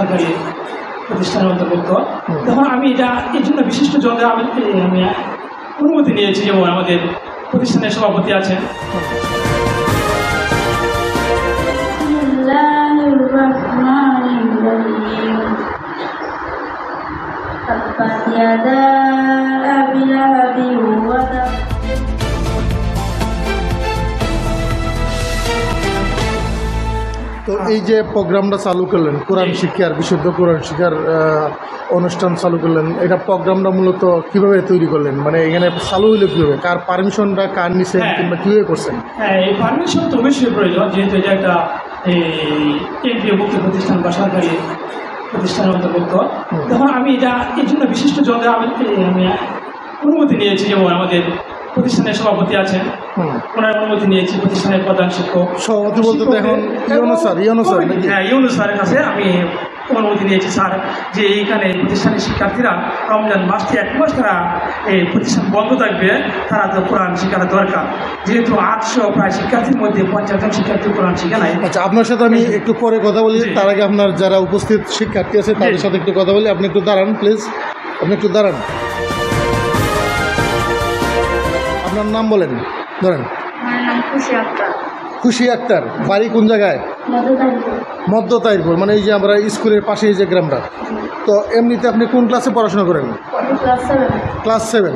সরকারি প্রতিষ্ঠানের অন্তর্ভুক্ত। তখন আমি এর জন্য বিশিষ্ট জনদের আমি অনুমতি নিয়েছি, যেমন আমাদের প্রতিষ্ঠানের সভাপতি আছেন। তো এই যে প্রোগ্রামটা চালু করলেন, কোরআন শিক্ষার বিশুদ্ধ কোরআন শিক্ষার অনুষ্ঠান চালু করলেন, এটা প্রোগ্রামটা মূলত কিভাবে তৈরি করলেন? মানে এখানে চালু হইলে কীভাবে, কার পারমিশনটা কার নিছেন কিংবা কীভাবে করছেন? হ্যাঁ, এই পারমিশন তো অবশ্যই প্রয়োজন, যেহেতু এটা একটা কেন্দ্রীয়ভুক্ত প্রতিষ্ঠান বা সরকারি প্রতিষ্ঠানের অন্তর্ভুক্ত। তখন আমি এর জন্য বিশিষ্ট জনদের আমি অনুমতি নিয়েছি, যেমন আমাদের প্রতিষ্ঠানের সভাপতি আছেন, ওনার অনুমতি নিয়েছি, প্রতিষ্ঠানের প্রধান শিক্ষক। সভাপতি বলতে তো এখন ইউনুস স্যারের কাছে আমি অনুমতি নিয়েছি, স্যার যে এইখানে প্রতিষ্ঠানের শিক্ষার্থীরা রমজান মাস থেকে 1 মাস তারা এই প্রতিষ্ঠান বন্ধ থাকবে, তারা তো কোরআন শিক্ষাটা দরকার, যেহেতু 800 প্রায় শিক্ষার্থীর মধ্যে 50 জন শিক্ষার্থী কোরআন শিখে নাই। আচ্ছা, আপনার সাথে আমি একটু পরে কথা বলি, তার আগে আপনার যারা উপস্থিত শিক্ষার্থী আছে তাদের সাথে একটু কথা বলি। আপনি একটু দাঁড়ান প্লিজ, আপনি একটু দাঁড়ান। আপনার নাম বলেন। ধরেন। খুশি আক্তার। বাড়ি কোন জায়গায়? মধ্য তাইরপুর। মানে এই যে আমরা স্কুলের পাশে এই যে গ্রামটা। তো এমনিতে আপনি কোন ক্লাসে পড়াশোনা করেন? ক্লাস 7।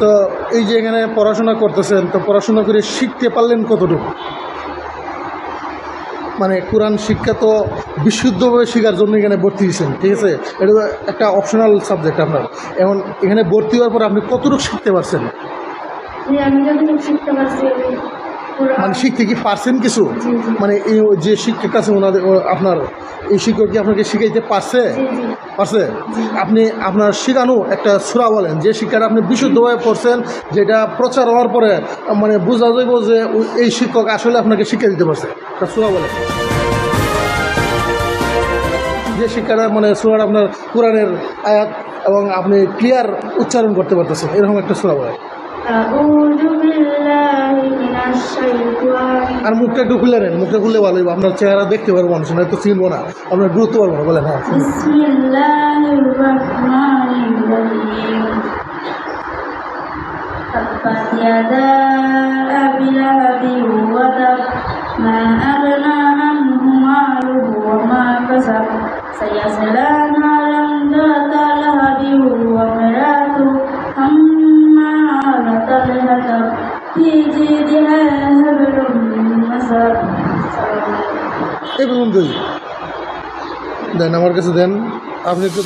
তো এই যে এখানে পড়াশোনা করতেছেন, তো পড়াশোনা করে শিখতে পারলেন কতটুকু? মানে কোরআন শিক্ষা তো বিশুদ্ধভাবে শেখার জন্য এখানে ভর্তি হয়েছেন, ঠিক আছে? এটা তো একটা অপশনাল সাবজেক্ট আপনার। এখন এখানে ভর্তি হওয়ার পর আপনি কতটুকু শিখতে পারছেন? মানে শিখতে কি পারছেন কিছু? মানে এই যে শিক্ষক আছে ওনাদের, আপনার এই শিক্ষক কি আপনাকে শিখাইতে পারছে? আপনি আপনার শেখানো একটা সূরা বলেন, যে শিক্ষাটা আপনি বিশুদ্ধভাবে পড়ছেন, যেটা প্রচার হওয়ার পরে মানে বোঝা যাইব যে এই শিক্ষক আসলে আপনাকে শিক্ষা দিতে পারছে। একটা সূরা বলেন, যে শিক্ষাটা মানে সূরাটা আপনার কোরআনের আয়াত এবং আপনি ক্লিয়ার উচ্চারণ করতে পারতেছেন, এরকম একটা সূরা বলেন। আর মুখটা একটু খুলে নেন, মুখটা খুললে ভালো হইব, আপনার চেহারা দেখতে পারবো মানুষ, না তো চিনবো না, আপনার গুরুত্ব পারবো না। বলেন। হ্যাঁ, এই পর্যন্তই দেন, আমার কাছে দেন, আপনি একটু